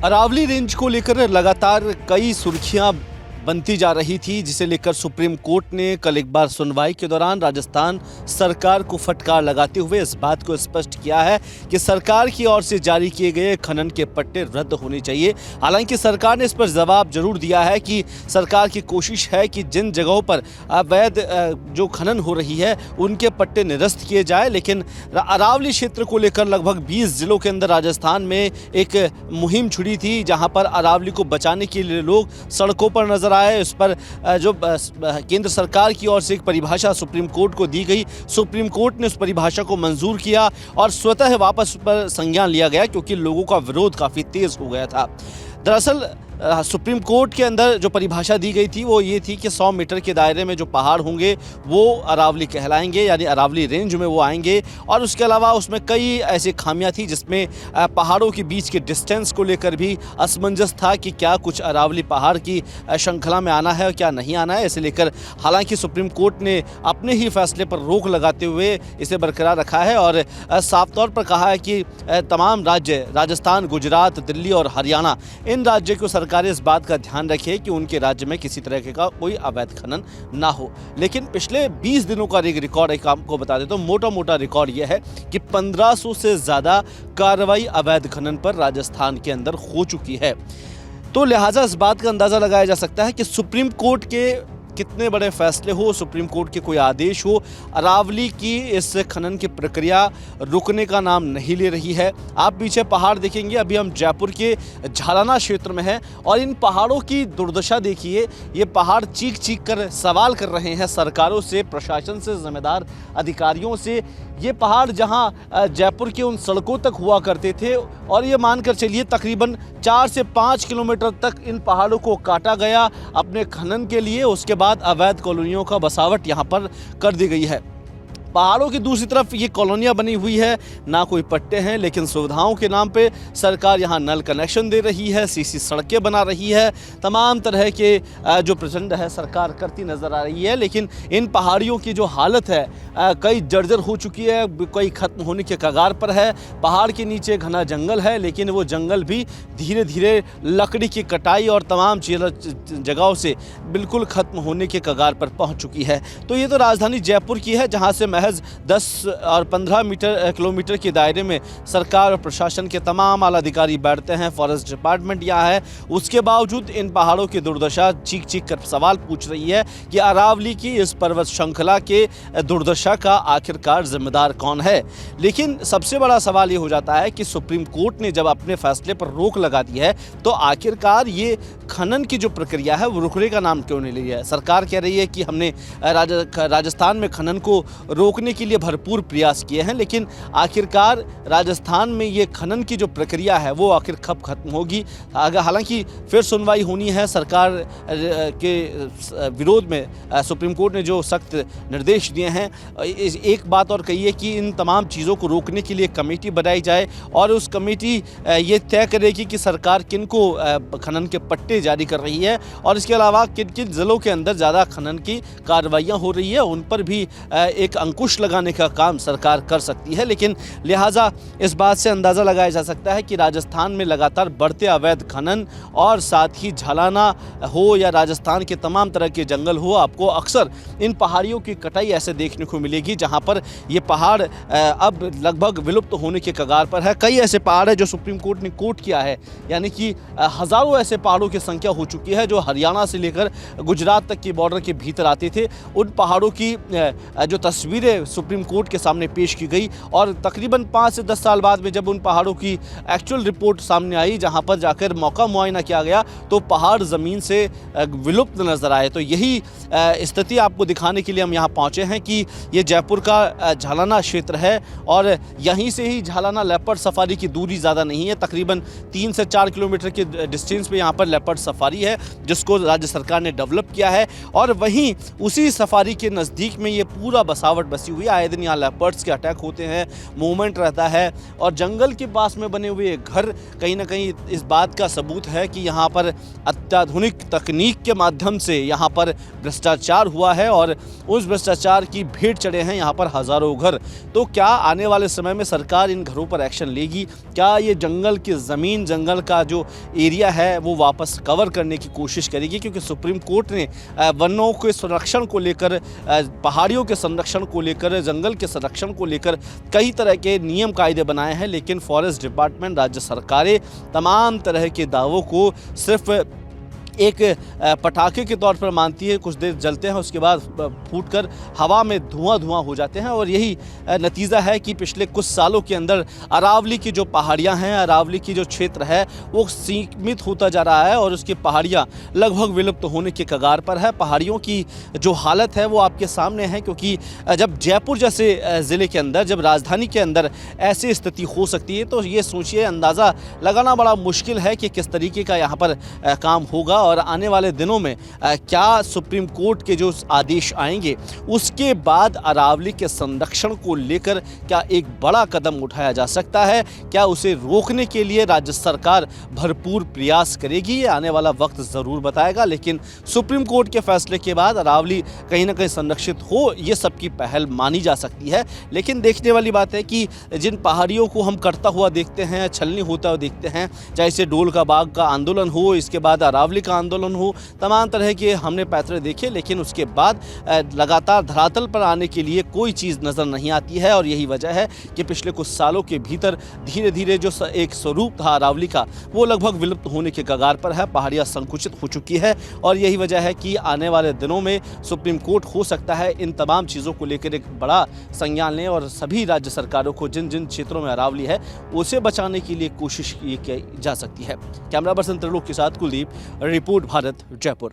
Aravalli range को लेकर लगातार कई सुर्खियां बनती जा रही थी, जिसे लेकर सुप्रीम कोर्ट ने कल एक बार सुनवाई के दौरान राजस्थान सरकार को फटकार लगाते हुए इस बात को स्पष्ट किया है कि सरकार की ओर से जारी किए गए खनन के पट्टे रद्द होने चाहिए। हालांकि सरकार ने इस पर जवाब जरूर दिया है कि सरकार की कोशिश है कि जिन जगहों पर अवैध जो खनन हो रही है उनके पट्टे निरस्त किए जाए, लेकिन अरावली क्षेत्र को लेकर लगभग 20 जिलों के अंदर राजस्थान में एक मुहिम छिड़ी थी, जहां पर अरावली को बचाने के लिए लोग सड़कों पर नजर आए। उस पर जो केंद्र सरकार की ओर से एक परिभाषा सुप्रीम कोर्ट को दी गई, सुप्रीम कोर्ट ने उस परिभाषा को मंजूर किया और स्वतः वापस पर संज्ञान लिया गया, क्योंकि लोगों का विरोध काफ़ी तेज हो गया था। दरअसल सुप्रीम कोर्ट के अंदर जो परिभाषा दी गई थी वो ये थी कि 100 मीटर के दायरे में जो पहाड़ होंगे वो अरावली कहलाएंगे, यानी अरावली रेंज में वो आएंगे। और उसके अलावा उसमें कई ऐसी खामियां थी जिसमें पहाड़ों के बीच के डिस्टेंस को लेकर भी असमंजस था कि क्या कुछ अरावली पहाड़ की श्रृंखला में आना है और क्या नहीं आना है। इसे लेकर हालांकि सुप्रीम कोर्ट ने अपने ही फैसले पर रोक लगाते हुए इसे बरकरार रखा है और साफ तौर पर कहा है कि तमाम राज्य राजस्थान, गुजरात, दिल्ली और हरियाणा, इन राज्यों को सरकार इस बात का ध्यान रखे कि उनके राज्य में किसी तरह का कोई अवैध खनन ना हो। लेकिन पिछले 20 दिनों का एक रिकॉर्ड एक आपको बता देता हूं, मोटा मोटा रिकॉर्ड यह है कि 1500 से ज्यादा कार्रवाई अवैध खनन पर राजस्थान के अंदर हो चुकी है। तो लिहाजा इस बात का अंदाजा लगाया जा सकता है कि सुप्रीम कोर्ट के कितने बड़े फैसले हो, सुप्रीम कोर्ट के कोई आदेश हो, अरावली की इस खनन की प्रक्रिया रुकने का नाम नहीं ले रही है। आप पीछे पहाड़ देखेंगे, अभी हम जयपुर के झालाना क्षेत्र में हैं और इन पहाड़ों की दुर्दशा देखिए। ये पहाड़ चीख चीख कर सवाल कर रहे हैं सरकारों से, प्रशासन से, जिम्मेदार अधिकारियों से। ये पहाड़ जहां जयपुर के उन सड़कों तक हुआ करते थे और ये मानकर चलिए तकरीबन 4 से 5 किलोमीटर तक इन पहाड़ों को काटा गया अपने खनन के लिए। उसके बाद अवैध कॉलोनियों का बसावट यहाँ पर कर दी गई है। पहाड़ों की दूसरी तरफ ये कॉलोनियाँ बनी हुई है, ना कोई पट्टे हैं, लेकिन सुविधाओं के नाम पे सरकार यहाँ नल कनेक्शन दे रही है, सीसी सड़कें बना रही है, तमाम तरह के जो प्रचंड है सरकार करती नज़र आ रही है। लेकिन इन पहाड़ियों की जो हालत है कई जर्जर हो चुकी है, कई ख़त्म होने के कगार पर है। पहाड़ के नीचे घना जंगल है, लेकिन वो जंगल भी धीरे धीरे लकड़ी की कटाई और तमाम जगहों से बिल्कुल ख़त्म होने के कगार पर पहुँच चुकी है। तो ये तो राजधानी जयपुर की है, जहाँ से महज 10 और 15 किलोमीटर के दायरे में सरकार और प्रशासन के तमाम आला अधिकारी बैठते हैं, फॉरेस्ट डिपार्टमेंट यहाँ है। उसके बावजूद इन पहाड़ों की दुर्दशा चीख चीख कर सवाल पूछ रही है कि अरावली की इस पर्वत श्रृंखला के दुर्दशा का आखिरकार जिम्मेदार कौन है। लेकिन सबसे बड़ा सवाल ये हो जाता है कि सुप्रीम कोर्ट ने जब अपने फैसले पर रोक लगा दी है तो आखिरकार ये खनन की जो प्रक्रिया है वो रुकने का नाम क्यों नहीं लिया है। सरकार कह रही है कि हमने राजस्थान में खनन को रोकने के लिए भरपूर प्रयास किए हैं, लेकिन आखिरकार राजस्थान में ये खनन की जो प्रक्रिया है वो आखिर कब खत्म होगी। हालांकि फिर सुनवाई होनी है सरकार के विरोध में। सुप्रीम कोर्ट ने जो सख्त निर्देश दिए हैं, एक बात और कही है कि इन तमाम चीज़ों को रोकने के लिए कमेटी बनाई जाए और उस कमेटी ये तय करेगी कि सरकार किन को खनन के पट्टे जारी कर रही है और इसके अलावा किन किन ज़िलों के अंदर ज़्यादा खनन की कार्रवाइयाँ हो रही है, उन पर भी एक अंकुश लगाने का काम सरकार कर सकती है। लेकिन लिहाजा इस बात से अंदाज़ा लगाया जा सकता है कि राजस्थान में लगातार बढ़ते अवैध खनन और साथ ही झालाना हो या राजस्थान के तमाम तरह के जंगल हो, आपको अक्सर इन पहाड़ियों की कटाई ऐसे देखने को मिलेगी जहां पर ये पहाड़ अब लगभग विलुप्त होने के कगार पर है। कई ऐसे पहाड़ है जो सुप्रीम कोर्ट ने कोट किया है, यानी कि हज़ारों ऐसे पहाड़ों की संख्या हो चुकी है जो हरियाणा से लेकर गुजरात तक के बॉर्डर के भीतर आते थे। उन पहाड़ों की जो तस्वीरें सुप्रीम कोर्ट के सामने पेश की गई और तकरीबन 5 से 10 साल बाद में जब उन पहाड़ों की एक्चुअल रिपोर्ट सामने आई, जहां पर जाकर मौका मुआयना किया गया, तो पहाड़ ज़मीन से विलुप्त नज़र आए। तो यही स्थिति आपको दिखाने के लिए हम यहाँ पहुँचे हैं कि ये जयपुर का झालाना क्षेत्र है और यहीं से ही झालाना लेपर्ड सफारी की दूरी ज़्यादा नहीं है, तकरीबन 3 से 4 किलोमीटर के डिस्टेंस पे यहाँ पर लेपर्ड सफारी है जिसको राज्य सरकार ने डेवलप किया है। और वहीं उसी सफारी के नज़दीक में ये पूरा बसावट बसी हुई है। आए दिन यहाँ लेपर्ड्स के अटैक होते हैं, मूवमेंट रहता है और जंगल के पास में बने हुए घर कहीं ना कहीं इस बात का सबूत है कि यहाँ पर अत्याधुनिक तकनीक के माध्यम से यहाँ पर भ्रष्टाचार हुआ है और उस भ्रष्टाचार की भेंट चढ़े हैं यहाँ पर हजारों घर। तो क्या आने वाले समय में सरकार इन घरों पर एक्शन लेगी? क्या ये जंगल की ज़मीन, जंगल का जो एरिया है वो वापस कवर करने की कोशिश करेगी? क्योंकि सुप्रीम कोर्ट ने वनों के संरक्षण को लेकर, पहाड़ियों के संरक्षण को लेकर, जंगल के संरक्षण को लेकर कई तरह के नियम कायदे बनाए हैं, लेकिन फॉरेस्ट डिपार्टमेंट, राज्य सरकारें तमाम तरह के दावों को सिर्फ एक पटाखे के तौर पर मानती है। कुछ देर जलते हैं, उसके बाद फूटकर हवा में धुआं हो जाते हैं और यही नतीजा है कि पिछले कुछ सालों के अंदर अरावली की जो पहाड़ियां हैं, अरावली की जो क्षेत्र है वो सीमित होता जा रहा है और उसकी पहाड़ियां लगभग विलुप्त होने के कगार पर है। पहाड़ियों की जो हालत है वो आपके सामने है, क्योंकि जब जयपुर जैसे ज़िले के अंदर, जब राजधानी के अंदर ऐसी स्थिति हो सकती है तो ये सोचिए, अंदाज़ा लगाना बड़ा मुश्किल है कि किस तरीके का यहाँ पर काम होगा और आने वाले दिनों में क्या सुप्रीम कोर्ट के जो आदेश आएंगे उसके बाद अरावली के संरक्षण को लेकर क्या एक बड़ा कदम उठाया जा सकता है? क्या उसे रोकने के लिए राज्य सरकार भरपूर प्रयास करेगी? ये आने वाला वक्त ज़रूर बताएगा, लेकिन सुप्रीम कोर्ट के फैसले के बाद अरावली कहीं ना कहीं संरक्षित हो, ये सबकी पहल मानी जा सकती है। लेकिन देखने वाली बात है कि जिन पहाड़ियों को हम करता हुआ देखते हैं, छलनी होता हुआ देखते हैं, चाहे से डोल का बाग का आंदोलन हो, इसके बाद अरावली का आंदोलन हो, तमाम तरह के हमने पैतरे देखे, लेकिन उसके बाद लगातार धरातल पर आने के लिए कोई चीज़ नज़र नहीं आती है। और यही वजह है कि पिछले कुछ सालों के भीतर धीरे धीरे जो एक स्वरूप था अरावली का वो लगभग विलुप्त होने के कगार पर है। पहाड़ियाँ संकुचित हो चुकी है और यही वजह है कि आने वाले दिनों में सुप्रीम कोर्ट हो सकता है इन तमाम चीज़ों को लेकर एक बड़ा संज्ञान लें और सभी राज्य सरकारों को जिन जिन क्षेत्रों में अरावली है उसे बचाने के लिए कोशिश की जा सकती है। कैमरा पर्सन त्रिलोक के साथ कुलदीप, रिपोर्ट भारत, जयपुर।